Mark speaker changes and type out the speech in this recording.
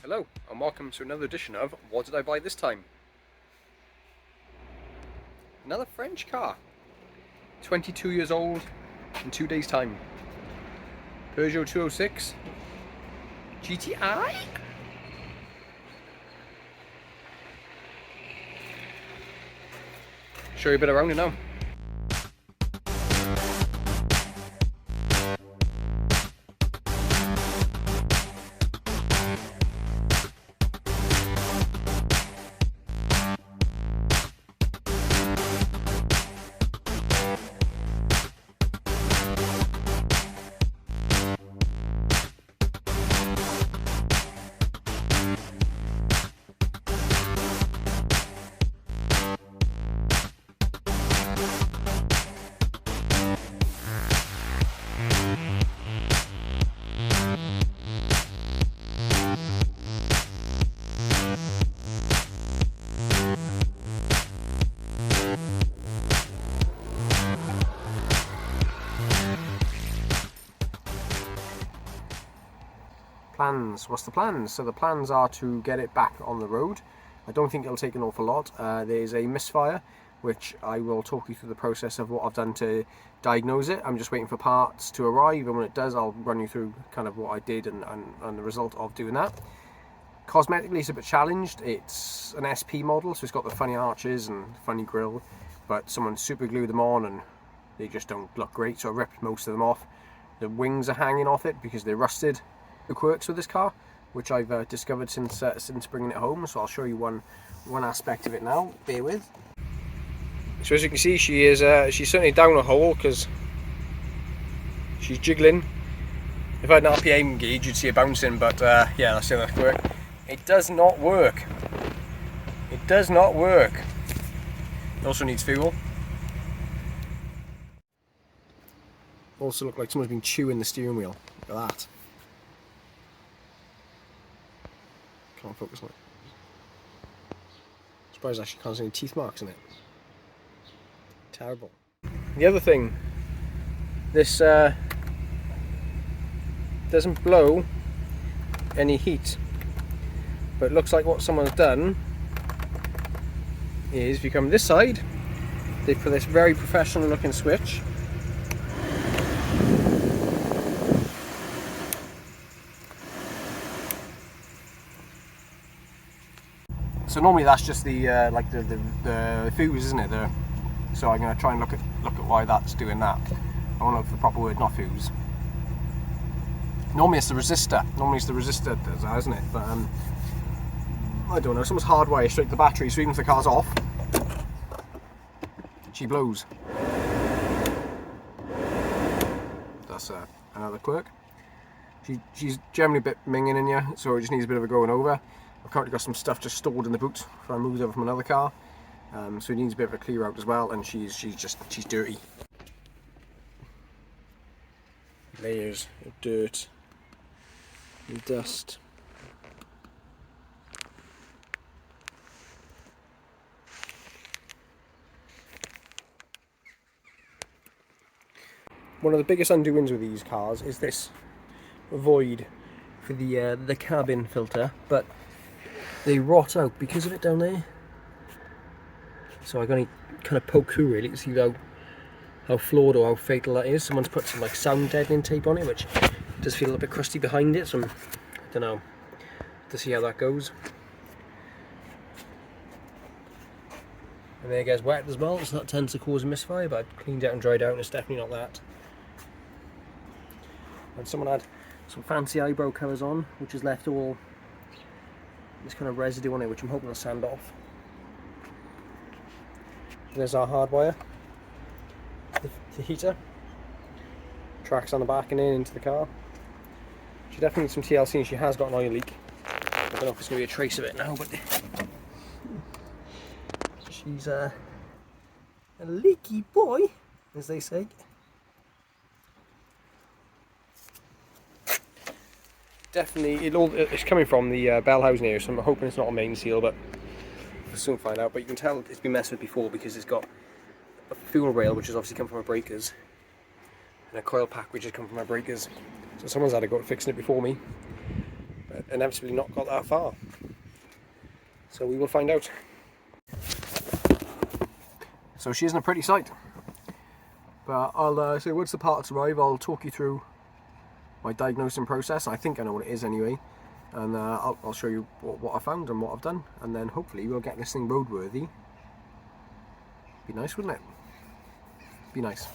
Speaker 1: Hello and welcome to another edition of What Did I Buy This Time? Another French car. 22 years old in 2 days time. Peugeot 206 GTI? Show you a bit around it now. Plans. What's the plans? So the plans are to get it back on the road. I don't think it'll take an awful lot. There's a misfire, which I will talk you through the process of what I've done to diagnose it. I'm just waiting for parts to arrive, and when it does, I'll run you through kind of what I did and the result of doing that. Cosmetically, it's a bit challenged. It's an SP model, so it's got the funny arches and funny grille, but someone super glued them on and they just don't look great, so I ripped most of them off. The wings are hanging off it because they're rusted. The quirks with this car, which I've discovered since bringing it home, so I'll show you one aspect of it now. Bear with. So as you can see, she's certainly down a hole because she's jiggling. If I had an RPM gauge, you'd see it bouncing, but yeah, that's the other quirk. It does not work. It does not work. It also needs fuel. Also look like someone's been chewing the steering wheel. Look at that. Can't focus on it. Surprised I actually can't see any teeth marks in it. Terrible. The other thing, this doesn't blow any heat, but it looks like what someone's done is, if you come this side, they put this very professional looking switch. So normally that's just the like the fuse, isn't it? So I'm going to try and look at why that's doing that. I don't know if the proper word, not fuse. Normally it's the resistor. Normally it's the resistor that does that, isn't it? But I don't know. Someone's hardwired straight to the battery, so even if the car's off, she blows. That's another quirk. She's generally a bit minging in you, so it just needs a bit of a going over. I've currently got some stuff just stored in the boot before I moved over from another car, so it needs a bit of a clear out as well, and she's dirty. Layers of dirt and dust. One of the biggest undoings with these cars is this void for the cabin filter, but they rot out because of it down there. So I'm going to kind of poke through really to see how flawed or how fatal that is. Someone's put some like sound deadening tape on it, which does feel a little bit crusty behind it, so I don't know, to see how that goes. And there it gets wet as well, so that tends to cause a misfire, but I cleaned it and dried out and it's definitely not that. And someone had some fancy eyebrow colours on, which has left all this kind of residue on it, which I'm hoping will sand off. There's our hardwire, the heater, tracks on the back and into the car. She definitely needs some TLC, and she has got an oil leak. I don't know if it's going to be a trace of it now, but she's a leaky boy, as they say. Definitely, it's coming from the bell housing area, so I'm hoping it's not a main seal, but we'll soon find out. But you can tell it's been messed with before because it's got a fuel rail, which has obviously come from our breakers, and a coil pack which has come from our breakers. So someone's had to go fixing it before me. but inevitably not got that far. So we will find out. So she isn't a pretty sight. But I'll so once the parts arrive, I'll talk you through my diagnosing process. I think I know what it is anyway, and I'll show you what I found and what I've done, and then hopefully we'll get this thing roadworthy. Be nice, wouldn't it? Be nice.